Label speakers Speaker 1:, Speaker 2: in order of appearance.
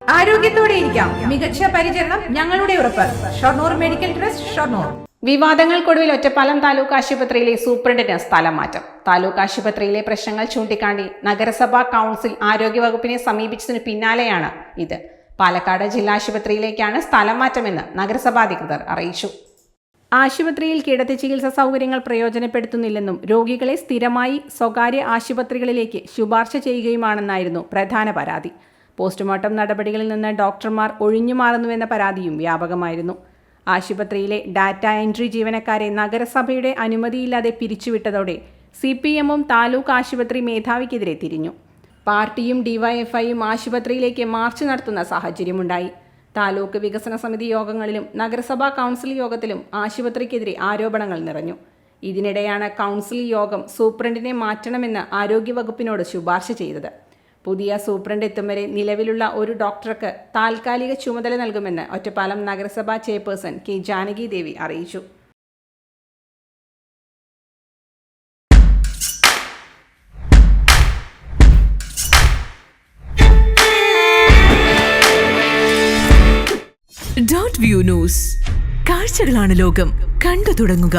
Speaker 1: ആരോഗ്യത്തോടെ ഇരിക്കാം. മികച്ച പരിചരണം ഞങ്ങളുടെ ഉറപ്പ്. Shoranur medical trust, Shoranur.
Speaker 2: വിവാദങ്ങൾക്കൊടുവിൽ ഒറ്റപ്പാലം താലൂക്ക് ആശുപത്രിയിലെ സൂപ്രണ്ടിന് സ്ഥലം മാറ്റം. താലൂക്ക് ആശുപത്രിയിലെ പ്രശ്നങ്ങൾ ചൂണ്ടിക്കാട്ടി നഗരസഭാ കൗൺസിൽ ആരോഗ്യവകുപ്പിനെ സമീപിച്ചതിന് പിന്നാലെയാണ് ഇത്. പാലക്കാട് ജില്ലാ ആശുപത്രിയിലേക്കാണ് സ്ഥലം മാറ്റമെന്ന് നഗരസഭാ അധികൃതർ അറിയിച്ചു. ആശുപത്രിയിൽ കിടത്തി ചികിത്സാ സൗകര്യങ്ങൾ പ്രയോജനപ്പെടുത്തുന്നില്ലെന്നും രോഗികളെ സ്ഥിരമായി സ്വകാര്യ ആശുപത്രികളിലേക്ക് ശുപാർശ ചെയ്യുകയുമാണെന്നായിരുന്നു പ്രധാന പരാതി. പോസ്റ്റ്മോർട്ടം നടപടികളിൽ നിന്ന് ഡോക്ടർമാർ ഒഴിഞ്ഞുമാറുന്നുവെന്ന പരാതിയും വ്യാപകമായിരുന്നു. ആശുപത്രിയിലെ ഡാറ്റ എൻട്രി ജീവനക്കാരെ നഗരസഭയുടെ അനുമതിയില്ലാതെ പിരിച്ചുവിട്ടതോടെ CPM-ഉം താലൂക്ക് ആശുപത്രി മേധാവിക്കെതിരെ തിരിഞ്ഞു. പാർട്ടിയും DYFIയും ആശുപത്രിയിലേക്ക് മാർച്ച് നടത്തുന്ന സാഹചര്യമുണ്ടായി. താലൂക്ക് വികസന സമിതി യോഗങ്ങളിലും നഗരസഭാ കൗൺസിൽ യോഗത്തിലും ആശുപത്രിക്കെതിരെ ആരോപണങ്ങൾ നിറഞ്ഞു. ഇതിനിടെയാണ് കൗൺസിൽ യോഗം സൂപ്രണ്ടിനെ മാറ്റണമെന്ന് ആരോഗ്യവകുപ്പിനോട് ശുപാർശ ചെയ്തത്. പുതിയ സൂപ്രണ്ട് എത്തും വരെ നിലവിലുള്ള ഒരു ഡോക്ടർക്ക് താൽക്കാലിക ചുമതല നൽകുമെന്ന് ഒറ്റപ്പാലം നഗരസഭാ ചെയർപേഴ്സൺ K. ജാനകി ദേവി അറിയിച്ചു.
Speaker 3: .view ന്യൂസ്, കാഴ്ചകളാണ് ലോകം, കണ്ടു തുടങ്ങുക.